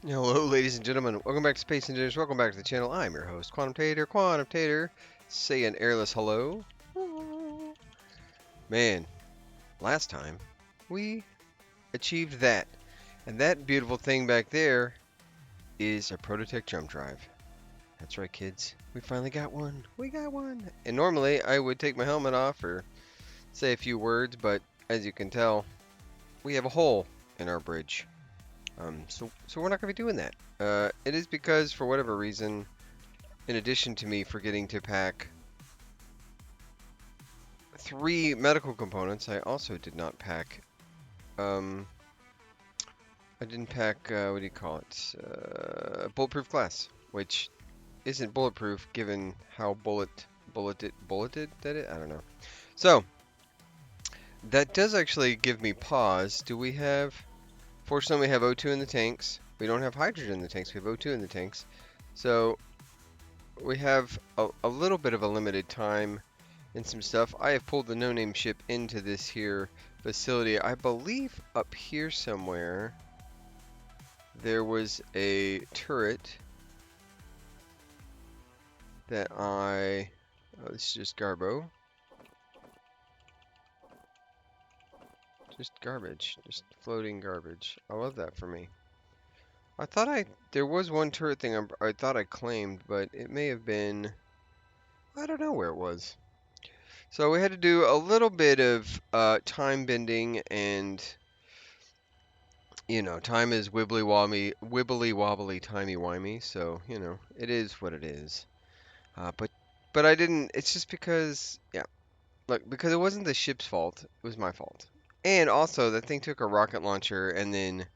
Hello, ladies and gentlemen. Welcome back to Space Engineers. Welcome back to the channel. I'm your host, Quantum Tater. Say an airless hello. Man, last time we achieved that. And that beautiful thing back there is a Prototech Jump Drive. That's right, kids. We finally got one. We got one. And normally I would take my helmet off or say a few words, but as you can tell, we have a hole in our bridge. So we're not going to be doing that. It is because, for whatever reason, in addition to me forgetting to pack 3 medical components, I also did not pack, I didn't pack, what do you call it, bulletproof glass, which isn't bulletproof given how bulleted that it, I don't know. So, that does actually give me pause. Fortunately we have O2 in the tanks. We don't have hydrogen in the tanks, we have O2 in the tanks. So, we have a little bit of a limited time and some stuff. I have pulled the no-name ship into this here facility. I believe up here somewhere there was a turret that oh, this is just Garbo. Just garbage. Just floating garbage. I love that for me. There was one turret thing I thought I claimed, but it may have been, I don't know where it was. So we had to do a little bit of time bending, and time is wibbly wobbly, timey wimey. So it is what it is. But I didn't. It's just because, yeah, look, because it wasn't the ship's fault. It was my fault. And also, that thing took a rocket launcher, and then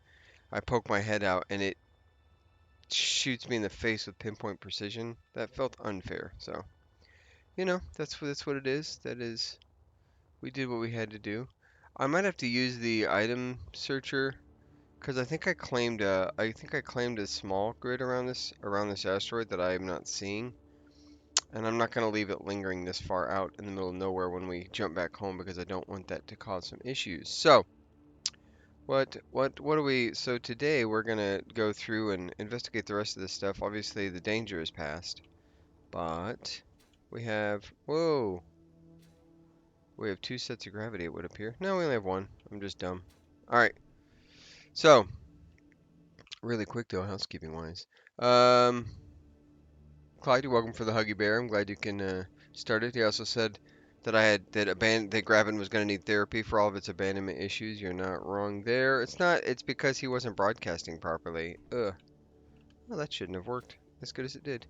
I poke my head out, and it shoots me in the face with pinpoint precision. That felt unfair. So that's what it is. That is, we did what we had to do. I might have to use the item searcher because I think I claimed a small grid around this asteroid that I am not seeing, and I'm not going to leave it lingering this far out in the middle of nowhere when we jump back home because I don't want that to cause some issues. So, what do we? So today we're going to go through and investigate the rest of this stuff. Obviously, the danger is past, but whoa, we have 2 sets of gravity. It would appear. No, we only have 1. I'm just dumb. All right. So, really quick though, housekeeping wise. Um, Clyde, you're welcome for the Huggy Bear. I'm glad you can start it. He also said that that Gravin was going to need therapy for all of its abandonment issues. You're not wrong there. It's not. It's because he wasn't broadcasting properly. Ugh. Well, that shouldn't have worked as good as it did.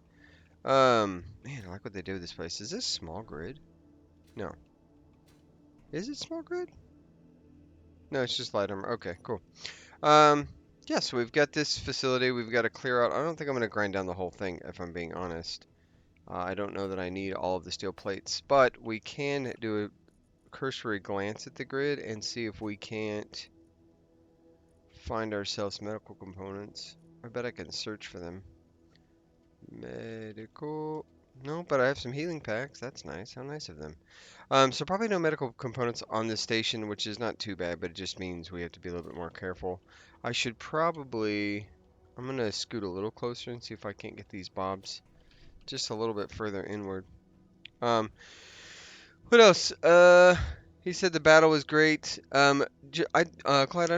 Man, I like what they did with this place. Is this small grid? No. Is it small grid? No, it's just light armor. Okay, cool. Um, yeah, so we've got this facility. We've got to clear out. I don't think I'm going to grind down the whole thing, if I'm being honest. I don't know that I need all of the steel plates, but we can do a cursory glance at the grid and see if we can't find ourselves medical components. I bet I can search for them. Medical. No, but I have some healing packs. That's nice. How nice of them. So probably no medical components on this station, which is not too bad, but it just means we have to be a little bit more careful. I should probably. I'm gonna scoot a little closer and see if I can't get these bobs just a little bit further inward. Um, what else? He said the battle was great. Clyde, I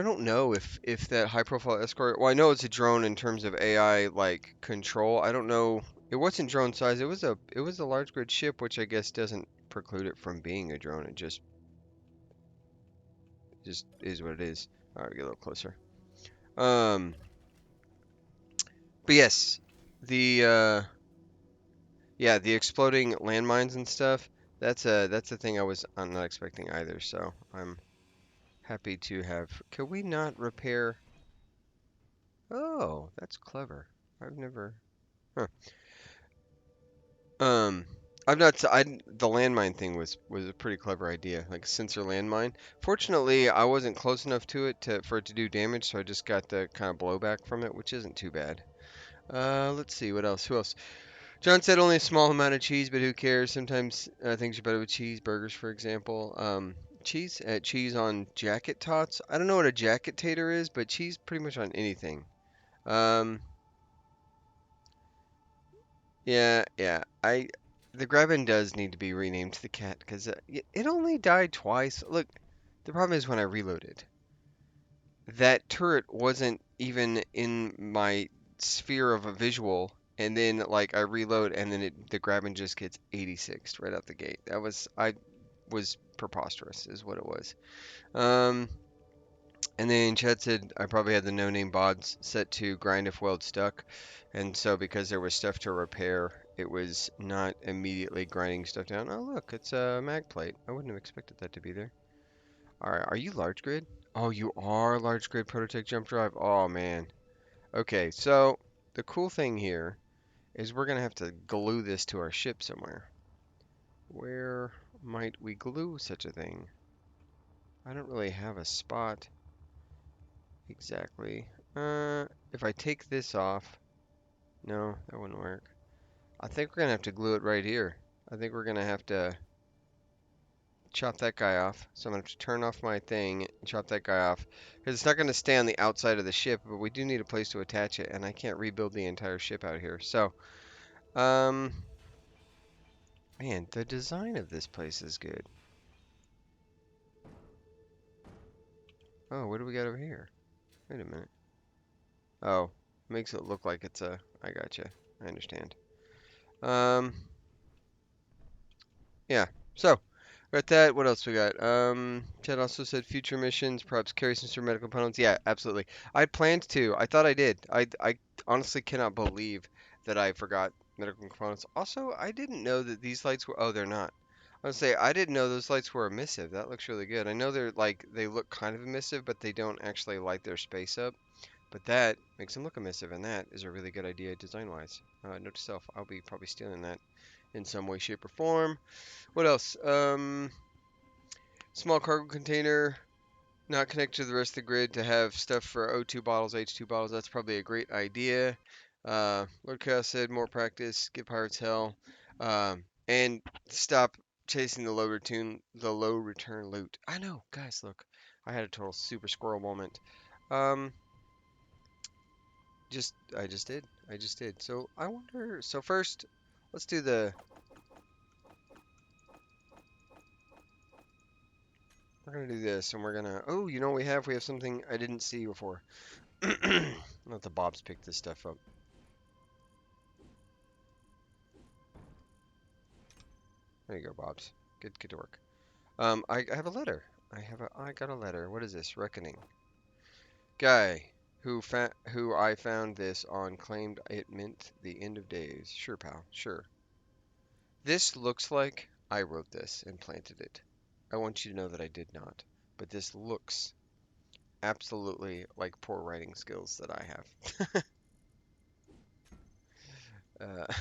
don't know if that high-profile escort. Well, I know it's a drone in terms of AI like control. I don't know. It wasn't drone size. It was a large grid ship, which I guess doesn't preclude it from being a drone. It just is what it is. All right, get a little closer. Um, but yes, the yeah, the exploding landmines and stuff. That's a thing I'm not expecting either. So I'm happy to have. Can we not repair? Oh, that's clever. I've never. Huh. Um, I've not. The landmine thing was a pretty clever idea, like a sensor landmine. Fortunately, I wasn't close enough to it for it to do damage, so I just got the kind of blowback from it, which isn't too bad. Let's see what else. Who else? John said only a small amount of cheese, but who cares? Sometimes things are better with cheeseburgers, for example. Cheese on jacket tots. I don't know what a jacket tater is, but cheese pretty much on anything. Um, yeah, yeah. The Graben does need to be renamed to the cat because it only died twice. Look, the problem is when I reloaded, that turret wasn't even in my sphere of a visual, and then like I reload, and then the Graben just gets 86 right out the gate. I was preposterous, is what it was. Um, and then Chad said I probably had the no-name bods set to grind if weld stuck, and so because there was stuff to repair, it was not immediately grinding stuff down. Oh look, it's a mag plate. I wouldn't have expected that to be there. All right, are you large grid? Oh, you are large grid Prototech Jump Drive. Oh man. Okay, so the cool thing here is we're gonna have to glue this to our ship somewhere. Where might we glue such a thing? I don't really have a spot exactly. If I take this off, no, that wouldn't work. I think we're gonna have to glue it right here. I think we're gonna have to chop that guy off. So I'm gonna have to turn off my thing and chop that guy off. Because it's not gonna stay on the outside of the ship, but we do need a place to attach it, and I can't rebuild the entire ship out here. So, um, man, the design of this place is good. Oh, what do we got over here? Wait a minute. Oh, makes it look like it's a. I gotcha. I understand. Um, yeah. So, got that. What else we got? Chad also said future missions, perhaps carry some sort of medical components. Yeah, absolutely. I planned to. I thought I did. I honestly cannot believe that I forgot medical components. Also, I didn't know that these lights were. Oh, they're not. I was say I didn't know those lights were emissive. That looks really good. I know they're like they look kind of emissive, but they don't actually light their space up. But that makes them look emissive, and that is a really good idea design-wise. Note to self: I'll be probably stealing that in some way, shape, or form. What else? Small cargo container, not connected to the rest of the grid to have stuff for O2 bottles, H2 bottles. That's probably a great idea. Lord Chaos said more practice, give pirates hell, and stop chasing the low return loot. I know, guys. Look, I had a total super squirrel moment. Um, I just did. I just did. So I wonder. So first, let's do the. We're gonna do this, and we're gonna. Oh, you know what we have? We have something I didn't see before. Let the Bobs pick this stuff up. There you go, Bobs. Get to work. I have a letter. I got a letter. What is this? Reckoning. Guy who I found this on claimed it meant the end of days. Sure, pal. Sure. This looks like I wrote this and planted it. I want you to know that I did not. But this looks absolutely like poor writing skills that I have.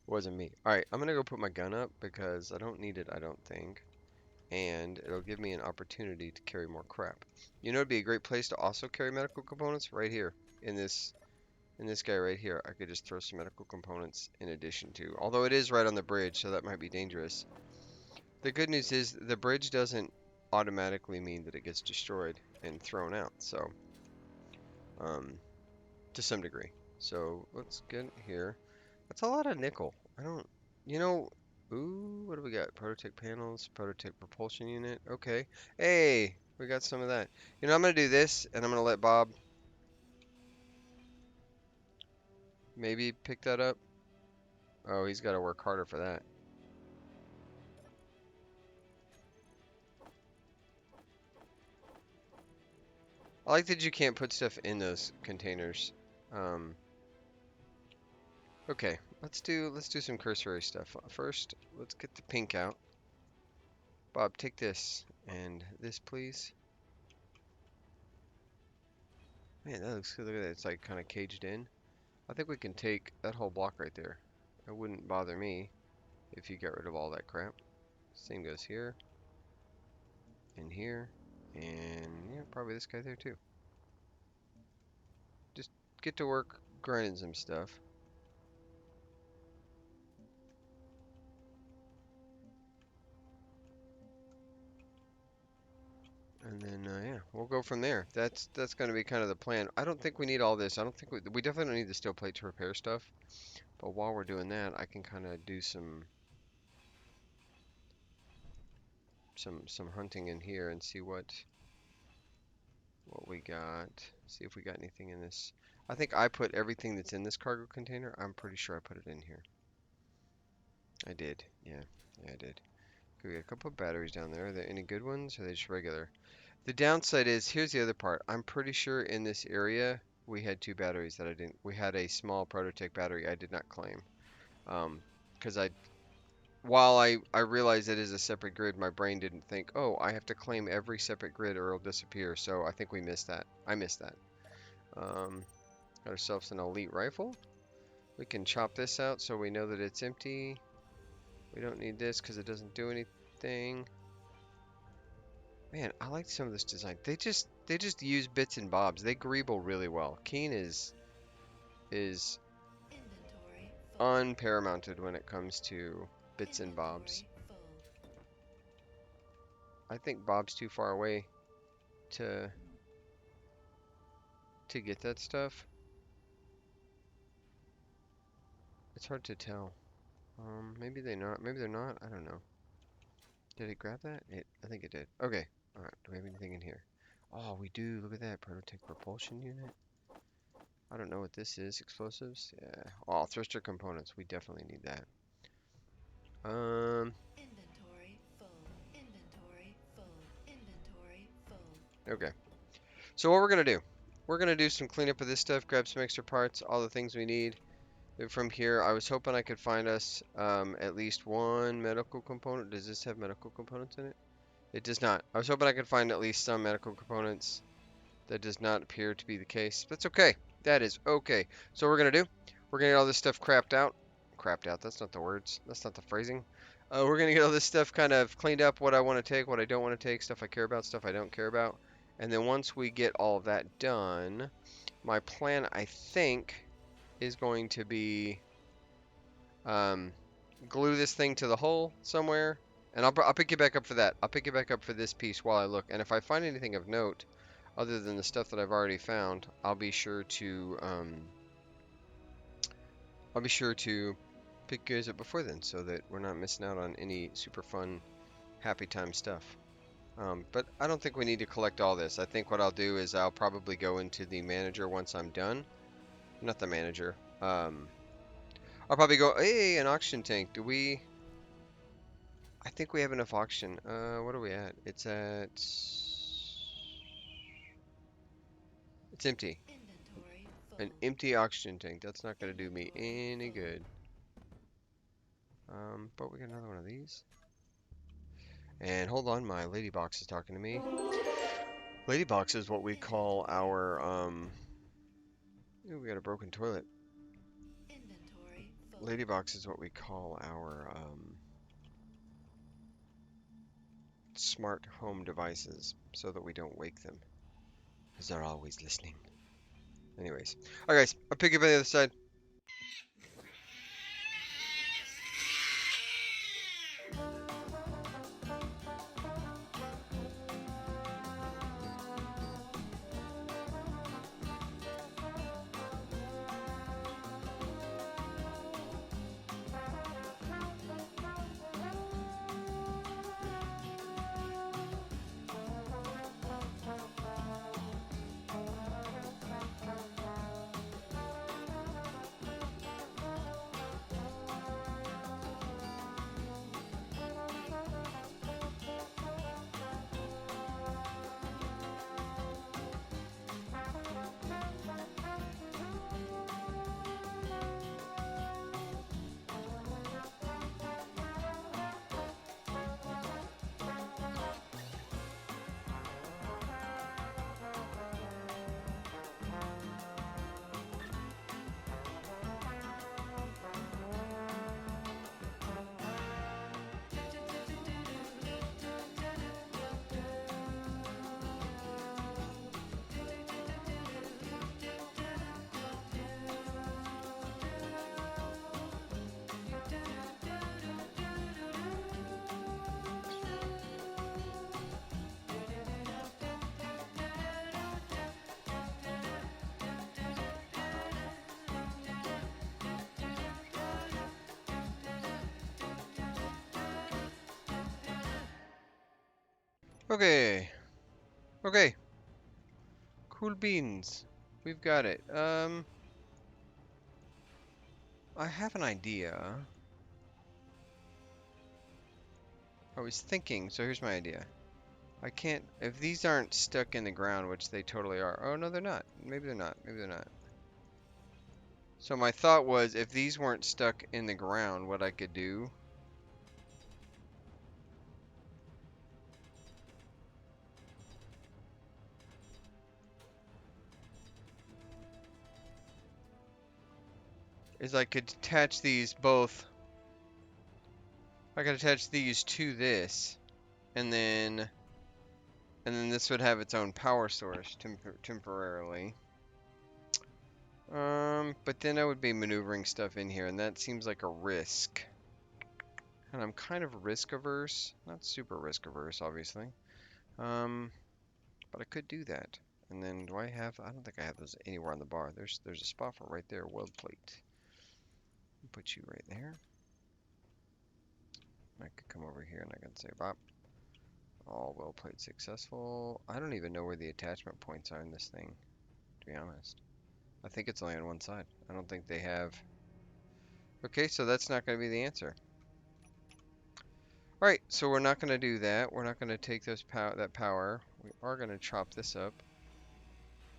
Wasn't me. Alright, I'm gonna go put my gun up because I don't need it, I don't think. And it'll give me an opportunity to carry more crap. You know, it'd be a great place to also carry medical components right here in this guy right here. I could just throw some medical components in addition to. Although it is right on the bridge, so that might be dangerous. The good news is the bridge doesn't automatically mean that it gets destroyed and thrown out. So, um, to some degree. So let's get here. That's a lot of nickel. I don't, you know, ooh, what do we got? Prototech panels, Prototech propulsion unit. Okay. Hey, we got some of that. You know, I'm gonna do this, and I'm gonna let Bob maybe pick that up. Oh, he's got to work harder for that. I like that you can't put stuff in those containers. Um, okay, let's do some cursory stuff. First, let's get the pink out. Bob, take this and this, please. Man, that looks good. Look at that. It's like kind of caged in. I think we can take that whole block right there. It wouldn't bother me if you got rid of all that crap. Same goes here, and here, and yeah, probably this guy there too. Just get to work grinding some stuff. And then, yeah, we'll go from there. That's going to be kind of the plan. I don't think we need all this. I don't think we definitely don't need the steel plate to repair stuff. But while we're doing that, I can kind of do some hunting in here and see what we got. See if we got anything in this. I think I put everything that's in this cargo container. I'm pretty sure I put it in here. I did. Yeah. Yeah, I did. Okay, we got a couple of batteries down there. Are there any good ones or are they just regular? The downside is, here's the other part. I'm pretty sure in this area we had two batteries that I didn't. We had a small Prototech battery I did not claim. Because while I realize it is a separate grid, my brain didn't think, oh, I have to claim every separate grid or it'll disappear. So I think we missed that. I missed that. Got ourselves an elite rifle. We can chop this out so we know that it's empty. We don't need this because it doesn't do anything. Man, I like some of this design. They just use bits and bobs. They greeble really well. Keen is unparamounted when it comes to bits and bobs. I think Bob's too far away to get that stuff. It's hard to tell. Maybe they're not. Maybe they're not. I don't know. Did it grab that? I think it did. Okay. All right. Do we have anything in here? Oh, we do. Look at that. Prototech propulsion unit. I don't know what this is. Explosives? Yeah. Oh, thruster components. We definitely need that. Inventory full. Inventory full. Inventory full. Okay. So what we're gonna do? We're gonna do some cleanup of this stuff, grab some extra parts, all the things we need. From here, I was hoping I could find us at least one medical component. Does this have medical components in it? It does not. I was hoping I could find at least some medical components. That does not appear to be the case. That's okay. That is okay. So what we're gonna do? We're gonna get all this stuff crapped out. Crapped out. That's not the words. That's not the phrasing. We're gonna get all this stuff kind of cleaned up. What I want to take, what I don't want to take, stuff I care about, stuff I don't care about. And then once we get all of that done, my plan, I think, is going to be glue this thing to the hull somewhere. And I'll pick you back up for that. I'll pick you back up for this piece while I look. And if I find anything of note, other than the stuff that I've already found, I'll be sure to pick you guys up before then, so that we're not missing out on any super fun, happy time stuff. But I don't think we need to collect all this. I think what I'll do is I'll probably go into the manager once I'm done. Not the manager. I'll probably go, hey, an oxygen tank. Do we? I think we have enough oxygen. What are we at? It's empty. Inventory full. An empty oxygen tank. That's not going to do me any good. But we got another one of these. And hold on, my lady box is talking to me. Lady box is what we call our, ooh, we got a broken toilet. Inventory full. Lady box is what we call our, smart home devices, so that we don't wake them. Because they're always listening. Anyways. Alright guys, I'll pick you up on the other side. Okay. Okay. Cool beans. We've got it. I have an idea. I was thinking, so here's my idea. I can't, if these aren't stuck in the ground, which they totally are. Oh, no, they're not. Maybe they're not. Maybe they're not. So my thought was, if these weren't stuck in the ground, what I could do is I could attach these both. I could attach these to this, and then this would have its own power source temporarily. But then I would be maneuvering stuff in here, and that seems like a risk. And I'm kind of risk averse. Not super risk averse, obviously. Um, but I could do that. And then do I have? I don't think I have those anywhere on the bar. There's a spot for it right there. Weld plate. Put you right there. I could come over here and I can say, Bob, all weld plate successful. I don't even know where the attachment points are in this thing, to be honest. I think it's only on one side. I don't think they have. Okay, so that's not going to be the answer. All right, so we're not going to do that. We're not going to take that power. We are going to chop this up.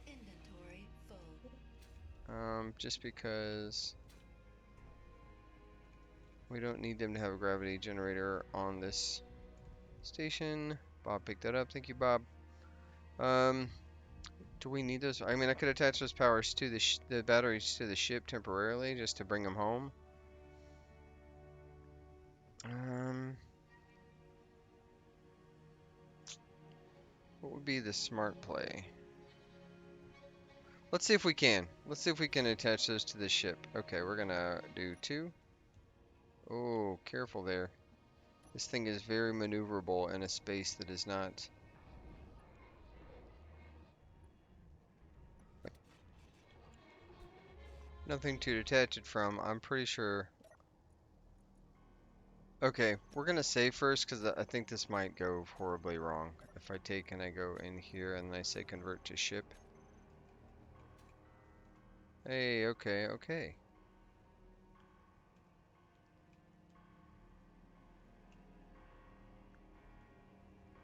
Inventory full. Just because we don't need them to have a gravity generator on this station. Bob picked that up. Thank you, Bob. Um, do we need those? I mean, I could attach those powers to the batteries to the ship temporarily just to bring them home. Um, what would be the smart play? Let's see if we can. Let's see if we can attach those to the ship. Okay, we're gonna do 2. Oh, careful there. This thing is very maneuverable in a space that is not. Nothing to detach it from. I'm pretty sure. Okay, we're gonna save first because I think this might go horribly wrong. If I take and I go in here and I say convert to ship. Hey, okay, okay.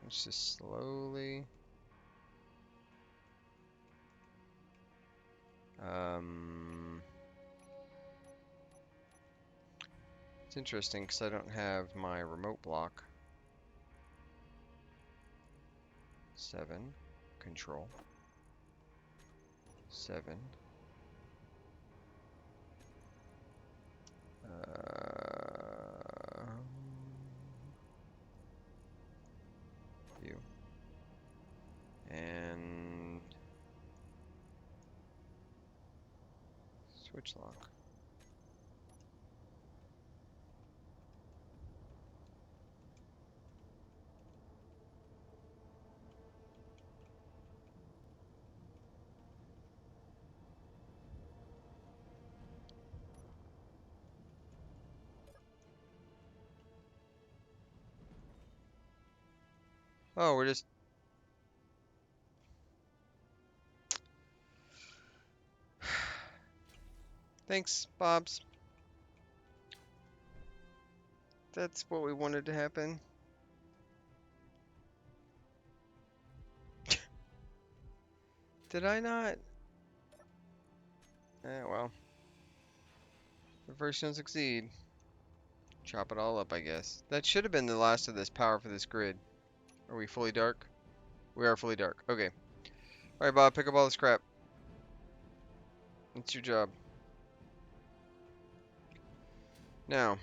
Let's just slowly. Um, it's interesting because I don't have my remote block. 7, control. 7. View. And switch lock. Oh, we're just. Thanks, Bobs. That's what we wanted to happen. Did I not? Well. The first don't succeed. Chop it all up, I guess. That should have been the last of this power for this grid. Are we fully dark? We are fully dark. Okay. Alright, Bob, pick up all this crap. That's your job. Now.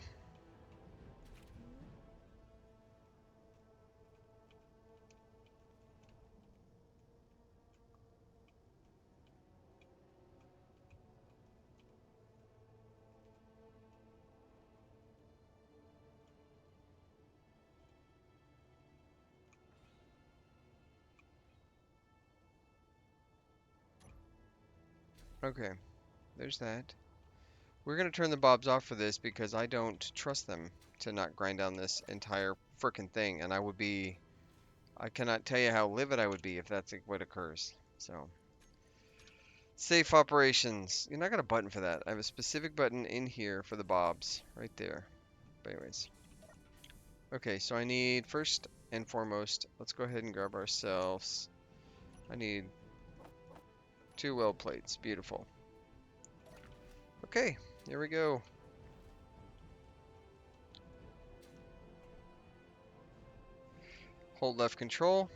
Okay. There's that. We're going to turn the Bobs off for this because I don't trust them to not grind down this entire frickin' thing. And I cannot tell you how livid I would be if that's what occurs. So, safe operations. You're not got a button for that. I have a specific button in here for the bobs, right there. But anyways, okay. So I need first and foremost. Let's go ahead and grab ourselves. I need 2 weld plates. Beautiful. Okay, here we go. Hold left control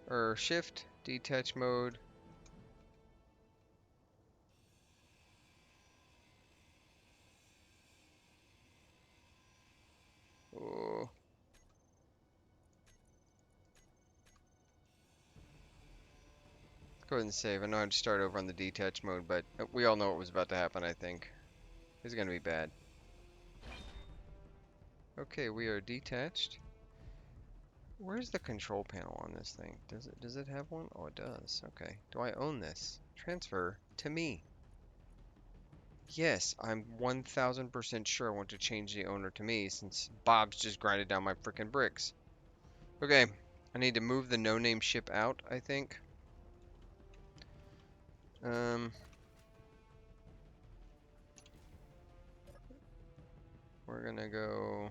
or shift, detach mode. Oh, go ahead and save. I know I had to start over on the detach mode, but we all know what was about to happen, I think. It's gonna be bad. Okay, we are detached. Where's the control panel on this thing? Does it have one? Oh, it does. Okay. Do I own this? Transfer to me. Yes, I'm 1000% sure I want to change the owner to me since Bob's just grinded down my freaking bricks. Okay, I need to move the no-name ship out, I think. Um, we're gonna go.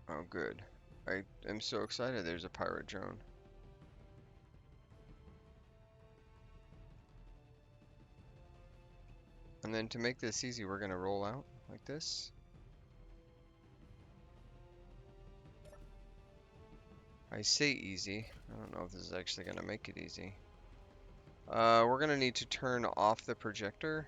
Oh, good. I am so excited there's a pirate drone. And then to make this easy, we're gonna roll out like this. I say easy. I don't know if this is actually gonna make it easy. We're gonna need to turn off the projector.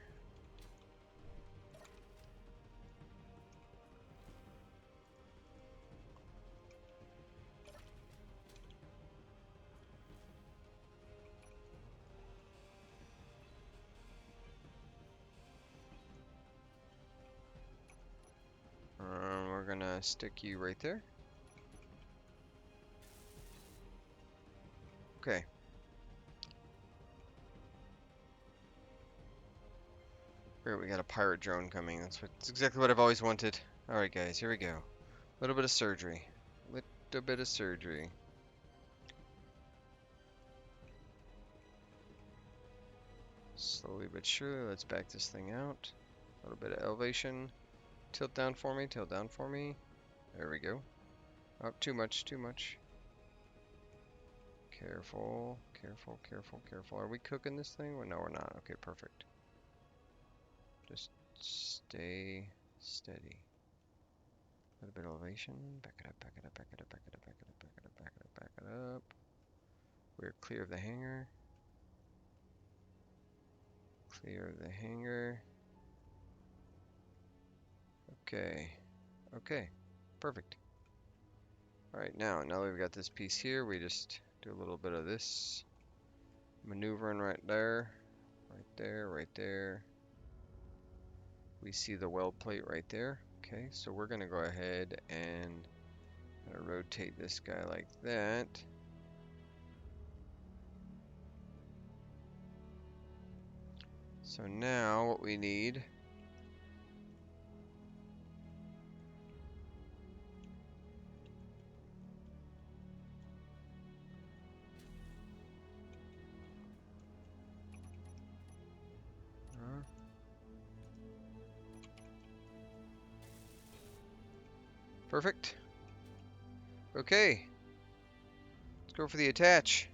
We're gonna stick you right there. Okay. Here we got a pirate drone coming. That's exactly what I've always wanted. All right, guys, here we go. A little bit of surgery. Little bit of surgery. Slowly but surely, let's back this thing out. A little bit of elevation. Tilt down for me, tilt down for me. There we go. Oh, too much, too much. Careful, careful, careful, careful. Are we cooking this thing? Well, no, we're not. Okay, perfect. Just stay steady. A little bit of elevation. Back it up, back it up, back it up, back it up, back it up, back it up, back it up, back it up. We're clear of the hangar. Clear of the hangar. Okay. Okay. Perfect. Alright, now that we've got this piece here, we just do a little bit of this maneuvering right there. Right there, right there. We see the weld plate right there. Okay, so we're going to go ahead and rotate this guy like that. So now what we need perfect. Okay, let's go for the attach.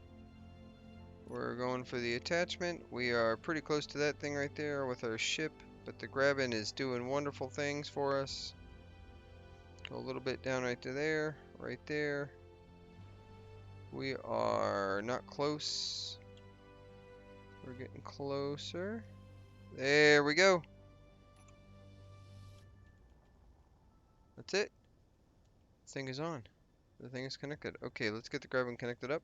We're going for the attachment. We are pretty close to that thing right there with our ship, but the grabbing is doing wonderful things for us. Go a little bit down right to there, right there. We are not close. We're getting closer. There we go. That's it. This thing is on. The thing is connected. Okay, let's get the grabbing connected up.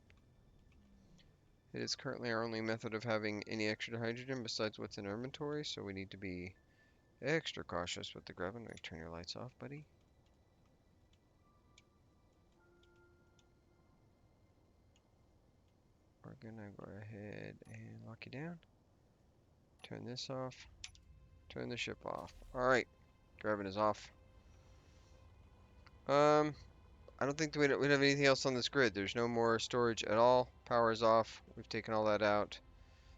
It is currently our only method of having any extra hydrogen besides what's in our inventory, so we need to be extra cautious with the grabbing. Wait, turn your lights off, buddy. We're gonna go ahead and lock you down. Turn this off. Turn the ship off. Alright. Grabbing is off. I don't think we don't have anything else on this grid. There's no more storage at all. Power is off. We've taken all that out.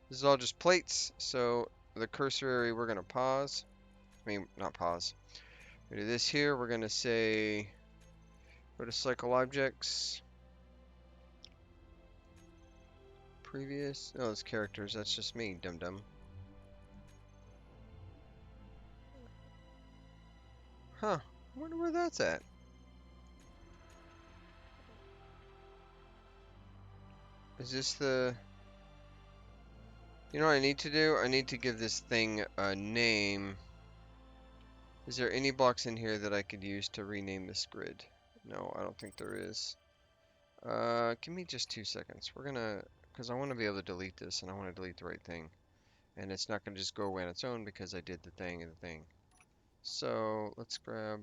This is all just plates. So the cursor area, we're going to pause. I mean, not pause. We do this here. We're going to say, go to cycle objects. Previous. Oh, it's characters. That's just me, dum dum. Huh. I wonder where that's at. Is this the... You know what I need to do? I need to give this thing a name. Is there any blocks in here that I could use to rename this grid? No, I don't think there is. Give me just 2 seconds. We're gonna... Because I want to be able to delete this, and I want to delete the right thing. And it's not going to just go away on its own because I did the thing and the thing. So, let's grab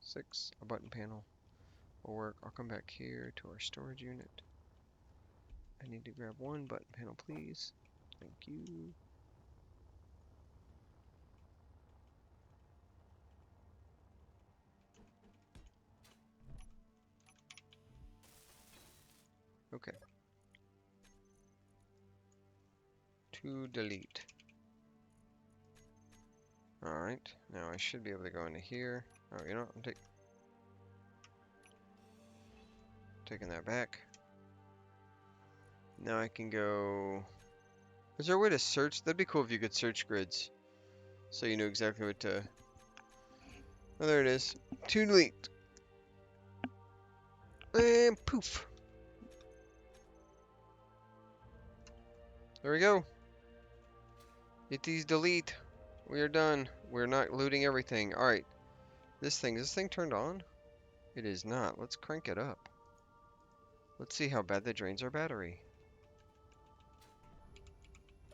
6, a button panel. Will work. I'll come back here to our storage unit. I need to grab 1 button panel, please. Thank you. Okay. To delete. Alright, now I should be able to go into here. Oh, you know what? I'm taking that back. Now I can go... Is there a way to search? That'd be cool if you could search grids. So you knew exactly what to... Oh, there it is. To delete. And poof. There we go. Hit these delete. We are done. We're not looting everything. Alright. Is this thing turned on? It is not. Let's crank it up. Let's see how bad that drains our battery.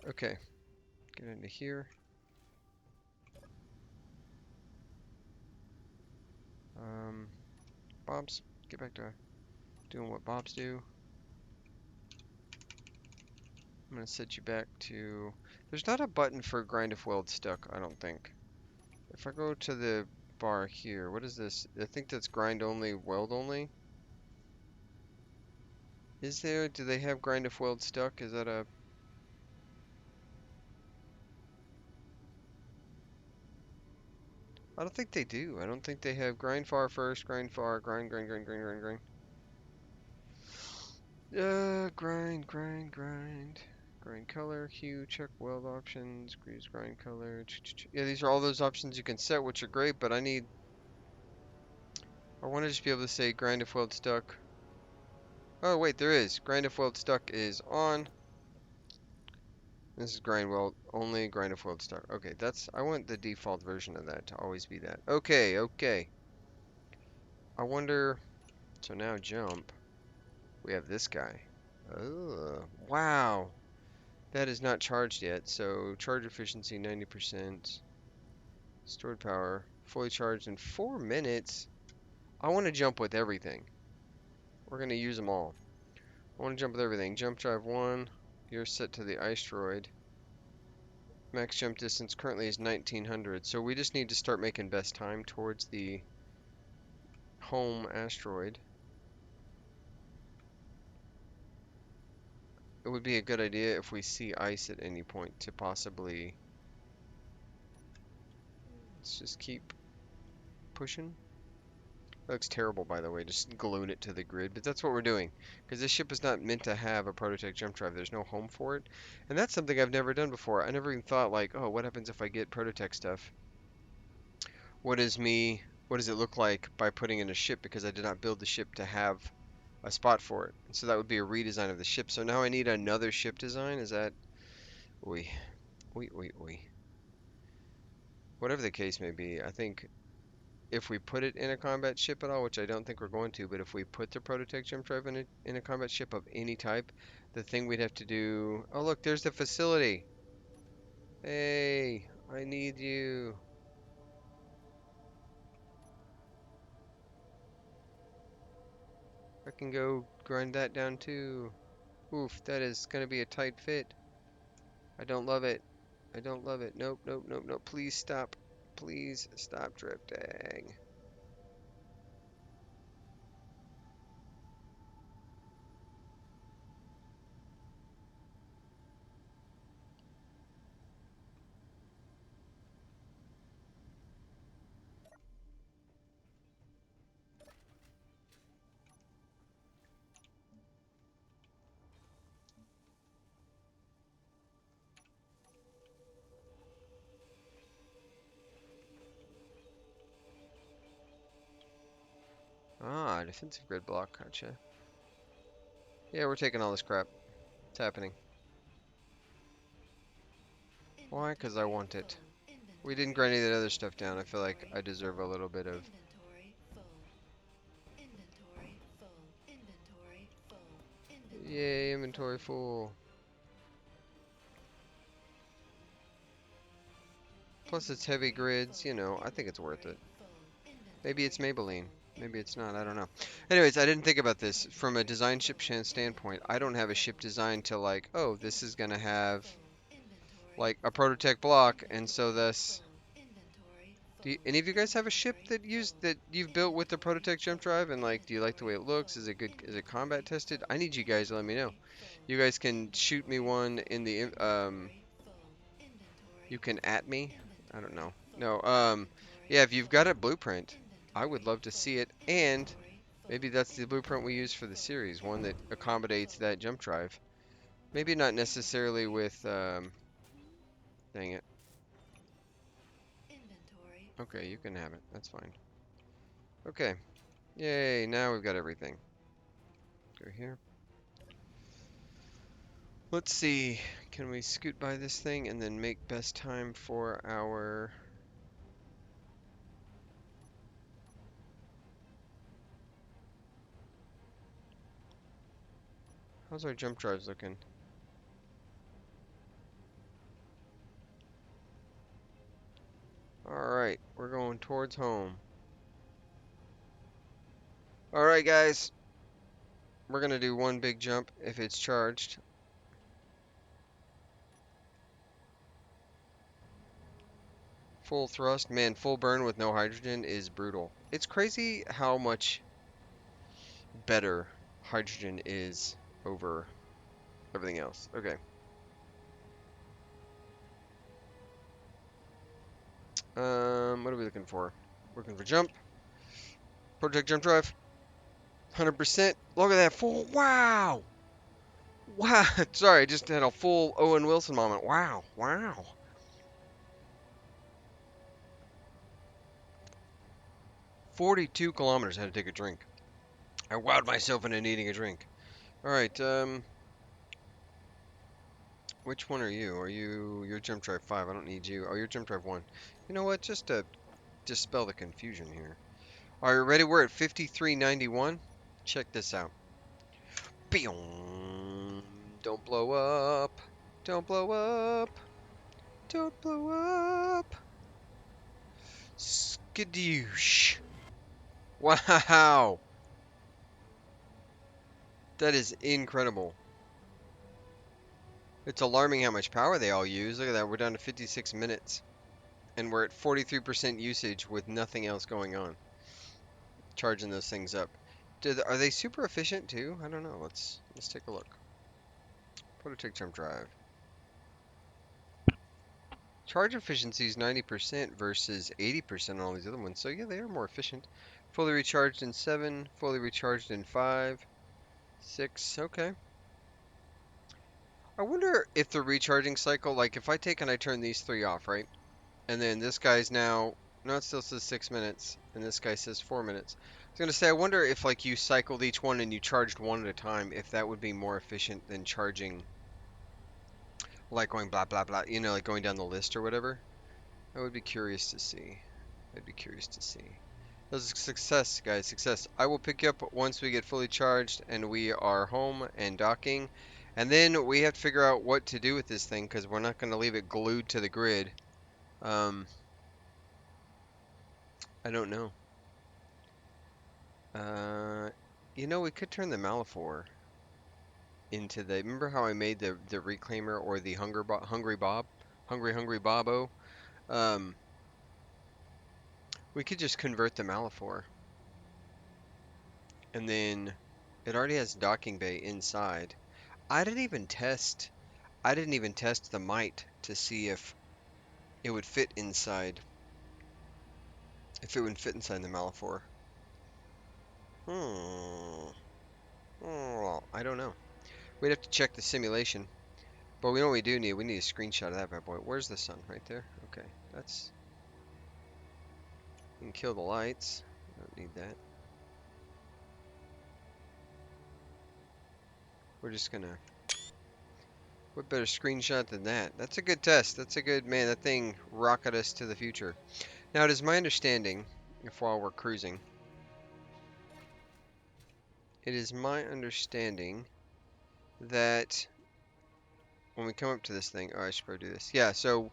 Okay. Get into here. Bobs. Get back to doing what Bobs do. I'm going to set you back to... There's not a button for grind if weld stuck, I don't think. If I go to the bar here, what is this? I think that's grind only, weld only. Is there? Do they have grind if weld stuck? Is that a... I don't think they do. I don't think they have grind far first, grind far, grind, grind, grind, grind, grind, grind. Grind, grind, grind. Grind color, hue, check weld options, grease grind color. Yeah, these are all those options you can set, which are great, but I want to just be able to say grind if weld stuck. Oh, wait, there is. Grind if weld stuck is on. This is grind weld only, grind if weld stuck. Okay, I want the default version of that to always be that. Okay, okay. I wonder, so now jump. We have this guy. Oh, wow. That is not charged yet, so charge efficiency 90%. Stored power, fully charged in 4 minutes. I want to jump with everything. We're going to use them all. I want to jump with everything. Jump drive 1. You're set to the asteroid. Max jump distance currently is 1900. So we just need to start making best time towards the home asteroid. It would be a good idea if we see ice at any point to possibly... Let's just keep pushing. That looks terrible, by the way, just gluing it to the grid, but that's what we're doing. Because this ship is not meant to have a Prototech Jump Drive. There's no home for it. And that's something I've never done before. I never even thought, like, oh, what happens if I get Prototech stuff? What does it look like by putting in a ship? Because I did not build the ship to have a spot for it. And so that would be a redesign of the ship. So now I need another ship design? Is that... Oi. Oi, oi, oi. Whatever the case may be, I think if we put it in a combat ship at all, which I don't think we're going to, but if we put the Prototech Jump Drive in a combat ship of any type, the thing we'd have to do... Oh, look, there's the facility. Hey, I need you. I can go grind that down too. Oof, that is going to be a tight fit. I don't love it. I don't love it. Nope, nope, nope, nope. Please stop. Please stop drifting. Ah, defensive grid block. Gotcha. Yeah, we're taking all this crap. It's happening. Why? Because I Inventory want it. full. We didn't Inventory grind any of that other full. stuff down. I feel like Inventory I deserve a full. little bit of. Inventory full. Inventory full. Inventory full. Inventory Yay, inventory full. full. Plus, it's heavy Inventory grids. full. You know, I think it's worth Inventory it. full. Maybe it's Inventory Maybelline. full. Maybe it's not. I don't Inventory know. full. Anyways, I didn't think about this. From a Inventory design ship full. standpoint, I don't Inventory have a ship full. designed to like, oh, this is gonna Inventory have full. Inventory like a full. Prototech block, and so Inventory thus, full. Inventory do full. any of you guys have a ship Inventory that use full. that you've built with the Inventory Prototech Jump full. Drive, and like, do you like the way Inventory it looks? Is full. it good? Is it combat Inventory tested? I full. need you guys to let me know. Inventory full. You guys can shoot me Inventory one full. in the Inventory full. Inventory you can full. at me. I don't Inventory know. full. No. Inventory Yeah, if you've got full. a blueprint, I would Inventory love to see full. it, and Inventory full. maybe that's the blueprint we Inventory use for the full. series, one that Inventory accommodates full. that jump drive. Maybe not necessarily Inventory with, full. dang it. Inventory Okay, you full. can have it. That's fine. Okay. Yay, now we've got everything. Go here. Let's see. Can we scoot by this thing and then make best time for our... How's our jump drives looking? Alright, we're going towards home. Alright, guys. We're gonna do one big jump if it's charged. Full thrust. Man, full burn with no hydrogen is brutal. It's crazy how much better hydrogen is over everything else. Okay. What are we looking for? Looking for jump. Prototech Jump Drive. 100%. Look at that full. Wow. Wow. Sorry, I just had a full Owen Wilson moment. Wow. Wow. 42 kilometers. Had to take a drink. I wowed myself into needing a drink. All right. Which one are you? Are you're Jump Drive 5? I don't need you. Oh, you're Jump Drive 1. You know what? Just to dispel the confusion here. Are you ready? We're at 5391. Check this out. Beong. Don't blow up. Don't blow up. Don't blow up. Skadoosh. Wow. That is incredible. It's alarming how much power they all use. Look at that. We're down to 56 minutes. And we're at 43% usage with nothing else going on. Charging those things up. Are they super efficient too? I don't know. Let's take a look. Prototech Jump Drive. Charge efficiency is 90% versus 80% on all these other ones. So yeah, they are more efficient. Fully recharged in 7, fully recharged in 5, 6. Okay. I wonder if the recharging cycle, like if I take and I turn these three off, right? And then this guy's now, no, it still says 6 minutes, and this guy says 4 minutes. I was gonna say, I wonder if like you cycled each one and you charged one at a time, if that would be more efficient than charging, like going blah blah blah, you know, like going down the list or whatever. I would be curious to see. I'd be curious to see. That was a success, guys, success. I will pick you up once we get fully charged and we are home and docking. And then we have to figure out what to do with this thing because we're not going to leave it glued to the grid. Um, I don't know. Uh, you know, we could turn the Malafor. into the. Remember how I made the reclaimer or the hungry Bob, hungry Bobbo? Um, we could just convert the Malafor, and then it already has docking bay inside. I didn't even test. I didn't even test the might to see it would fit inside. If it would fit inside the Malafor. Hmm. Well, I don't know. We'd have to check the simulation. But we know what we do need. We need a screenshot of that bad boy. Where's the sun? Right there? Okay. That's. You can kill the lights. Don't need that. We're just gonna. What better screenshot than that? That's a good test. That's a good. Man, that thing rocketed us to the future. Now, it is my understanding, if while we're cruising, it is my understanding that when we come up to this thing. Oh, I should probably do this. Yeah, so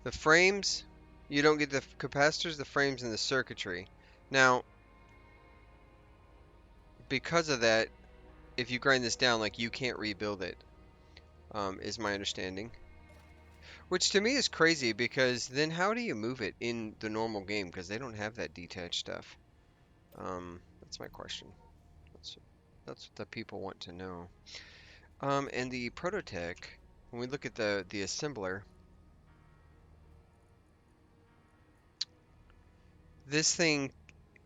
the frames, you don't get the capacitors, the frames, and the circuitry. Now, because of that, if you grind this down, like you can't rebuild it, is my understanding. Which to me is crazy because then how do you move it in the normal game? Because they don't have that detached stuff. That's my question. That's that's what the people want to know. And the Prototech, when we look at the assembler, this thing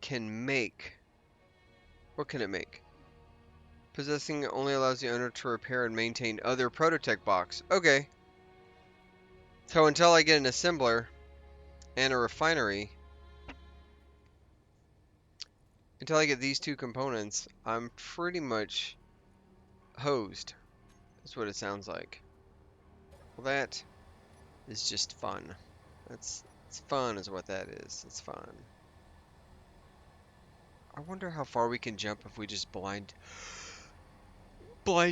can make. What can it make? Possessing only allows the owner to repair and maintain other Prototech box. Okay. So until I get an assembler and a refinery, until I get these two components, I'm pretty much hosed. That's what it sounds like. Well, that is just fun. It's fun is what that is. It's fun. I wonder how far we can jump if we just blind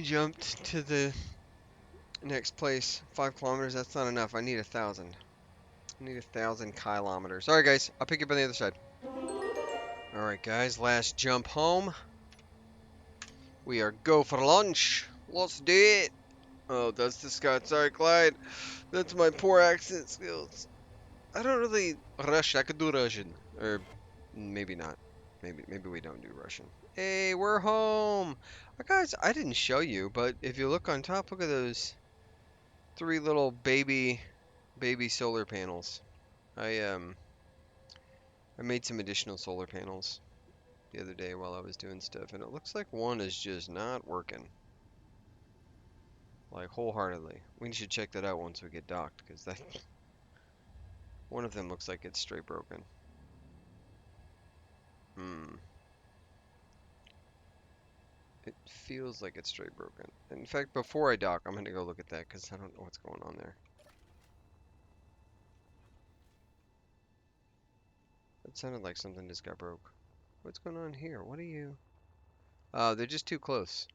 jumped to the next place. 5 kilometers, that's not enough. I need 1,000. I need 1,000 kilometers. Alright guys, I'll pick you up on the other side. Alright guys, last jump home. We are go for lunch. Let's do it. Oh, that's the Scott. Sorry, Clyde. That's my poor accent skills. I don't really Rush. I could do Russian, or maybe not. Maybe we don't do Russian. Hey, we're home. Guys, I didn't show you, but if you look on top, look at those three little baby solar panels. I um I made some additional solar panels the other day while I was doing stuff, and it looks like one is just not working. Like wholeheartedly. We should check that out once we get docked, because that one of them looks like it's straight broken. Hmm. It feels like it's straight broken. In fact, before I dock, I'm gonna go look at that because I don't know what's going on there. That sounded like something just got broke. What's going on here? What are you? They're just too close.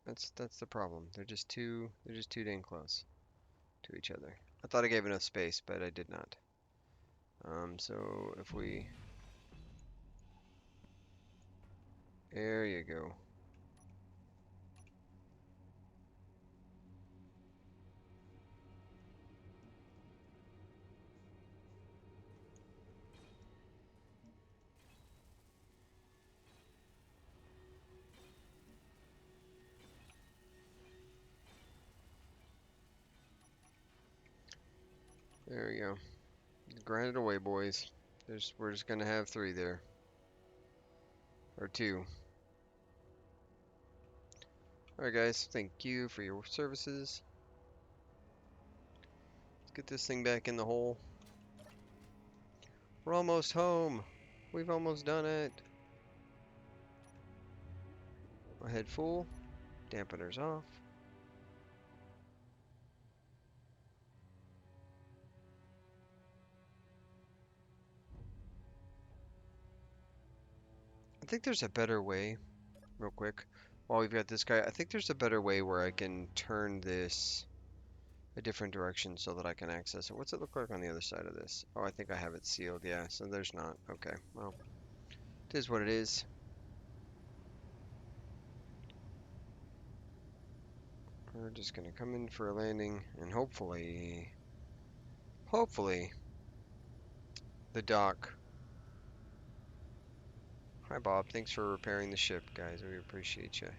That's the problem. They're just too dang close to each other. I thought I gave enough space, but I did not. So if we, there you go. There we go. Grind it away, boys. We're just gonna have three there. Or two. Alright guys, thank you for your services. Let's get this thing back in the hole. We're almost home. We've almost done it. My head full. Dampeners off. I think there's a better way, real quick, while we've got this guy, I think there's a better way where I can turn this a different direction so that I can access it. What's it look like on the other side of this? Oh, I think I have it sealed. Yeah, so there's not. Okay, well, it is what it is. we're just gonna come in for a landing and hopefully, the dock. Hi Bob, thanks for repairing the ship, guys. We appreciate you.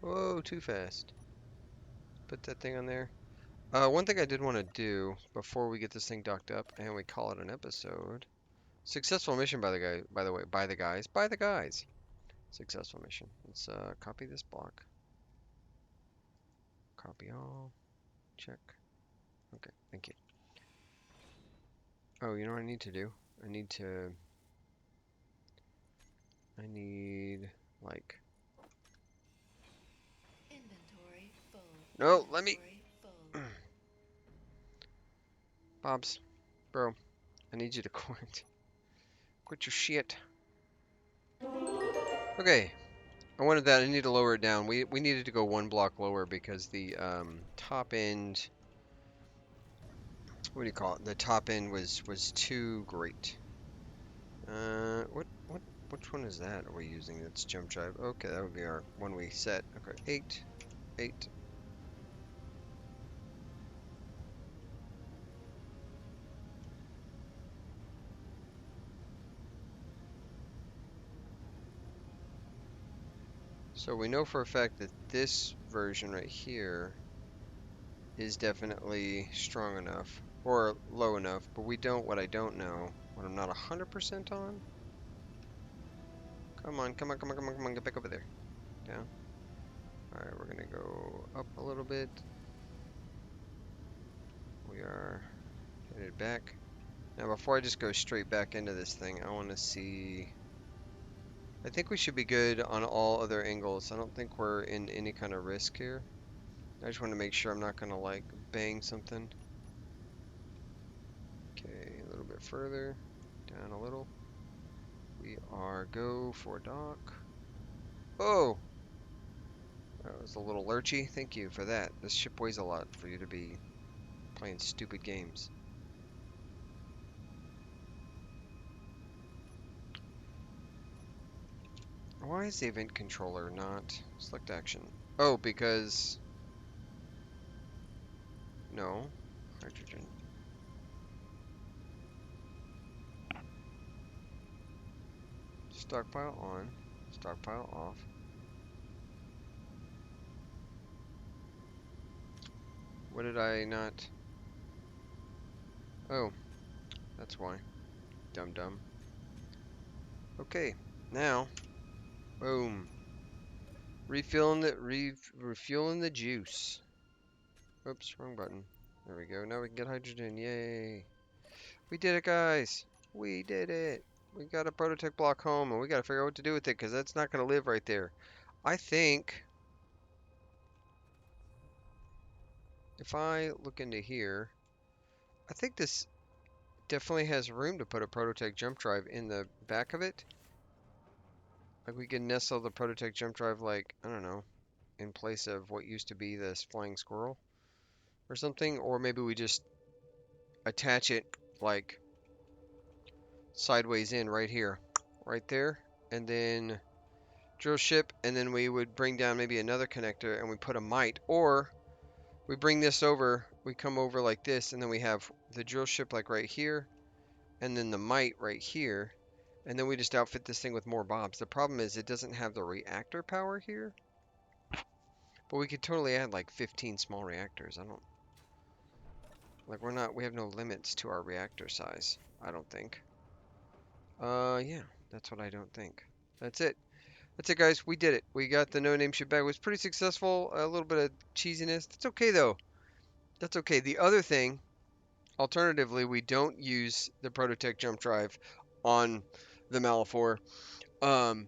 Whoa, too fast. Put that thing on there. One thing I did want to do before we get this thing docked up and we call it an episode. Successful mission by the guy, by the way, by the guys. Successful mission. Let's copy this block. Copy all. Check. Okay, thank you. Oh, you know what I need to do? I need like Inventory full. no, let me Inventory full. Bobs, bro, I need you to quit your shit. Okay, I wanted that. I need to lower it down. We needed to go one block lower because the top end, what do you call it? The top end was too great. Which one is that? Are we using? That's jump drive. Okay, that would be our one we set. Okay, 8, 8. So we know for a fact that this version right here is definitely strong enough or low enough, but what I don't know, what I'm not 100% on. Come on, come on, come on, come on, come on, get back over there. Down. Alright, we're gonna go up a little bit. We are headed back. Now before I just go straight back into this thing, I want to see. I think we should be good on all other angles. I don't think we're in any kind of risk here. I just want to make sure I'm not gonna like bang something. Okay, a little bit further, down a little. We are go for dock. Oh! That was a little lurchy. Thank you for that. This ship weighs a lot for you to be playing stupid games. Why is the event controller not select action? Oh, because... No. Hydrogen. Stockpile on. Stockpile off. What did I not... Oh, that's why. Dum dum. Okay, now, boom. Refueling the juice. Oops, wrong button. There we go. Now we can get hydrogen. Yay. We did it, guys. We did it. We got a Prototech block home, and we got to figure out what to do with it, because that's not going to live right there. I think if I look into here, I think this definitely has room to put a Prototech Jump Drive in the back of it. Like we can nestle the Prototech Jump Drive, like, I don't know, in place of what used to be this flying squirrel or something. Or maybe we just attach it like sideways in right here, right there, and then drill ship, and then we would bring down maybe another connector and we put a mite, or we bring this over, we come over like this, and then we have the drill ship like right here, and then the mite right here, and then we just outfit this thing with more bobs. The problem is it doesn't have the reactor power here, but we could totally add like 15 small reactors. I don't, like we have no limits to our reactor size, I don't think. Yeah, that's what I don't think. That's it. That's it, guys. We did it. We got the no-name ship back. It was pretty successful. A little bit of cheesiness. That's okay, though. That's okay. The other thing, alternatively, we don't use the Prototech Jump Drive on the Malifaux. Um,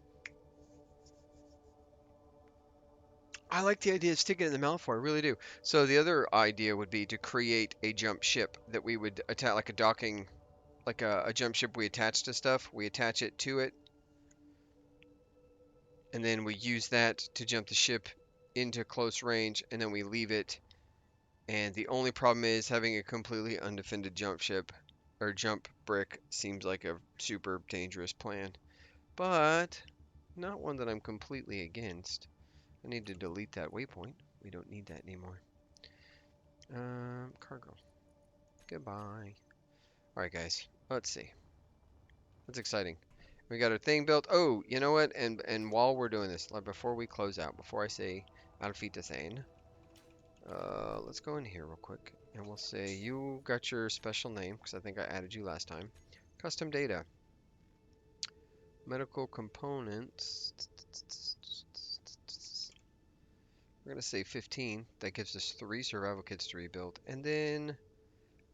I like the idea of sticking it in the Malifaux. I really do. So the other idea would be to create a jump ship that we would attach, like a docking, like a jump ship we attach to stuff. We attach it to it, and then we use that to jump the ship into close range, and then we leave it. And the only problem is having a completely undefended jump ship. or jump brick seems like a super dangerous plan, but not one that I'm completely against. I need to delete that waypoint. We don't need that anymore. Cargo. Goodbye. All right, guys. Let's see. That's exciting. We got our thing built. Oh, you know what? And while we're doing this, like before we close out, before I say Auf Wiedersehen, let's go in here real quick, and we'll say you got your special name because I think I added you last time. Custom data, medical components. We're gonna say 15. That gives us 3 survival kits to rebuild, and then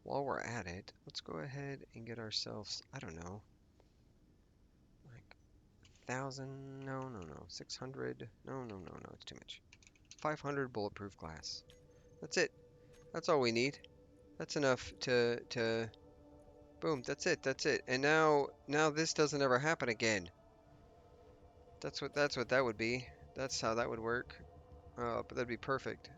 while we're at it, let's go ahead and get ourselves, I don't know, like 1,000. No, no, no. 600. No, no, no, no. It's too much. 500 bulletproof glass. That's it. That's all we need. That's enough to boom, that's it. That's it. And now this doesn't ever happen again. That's what that would be. That's how that would work. But that'd be perfect.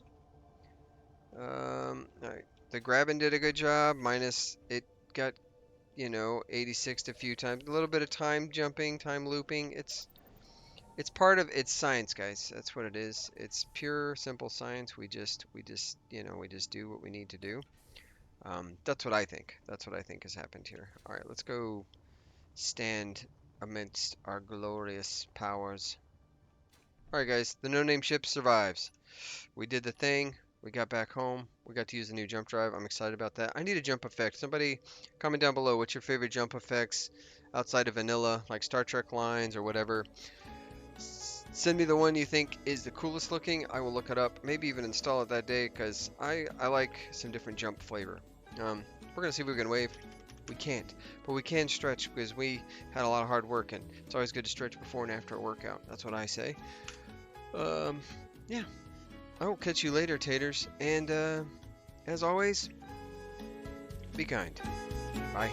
All right. The grabbing did a good job. Minus it got 86 a few times. A little bit of time jumping, time looping. It's part of it's science, guys. That's what it is. It's pure simple science. We just do what we need to do. That's what I think. That's what I think has happened here. All right, let's go stand amidst our glorious powers. All right, guys, the no-name ship survives. We did the thing. We got back home. We got to use the new jump drive. I'm excited about that. I need a jump effect. Somebody comment down below what's your favorite jump effects outside of vanilla, like Star Trek lines or whatever. Send me the one you think is the coolest looking. I will look it up. Maybe even install it that day because I like some different jump flavor. We're gonna see if we can wave. We can't, but we can stretch because we had a lot of hard work, and it's always good to stretch before and after a workout. That's what I say. Yeah. I will catch you later, taters. And as always, be kind. Bye.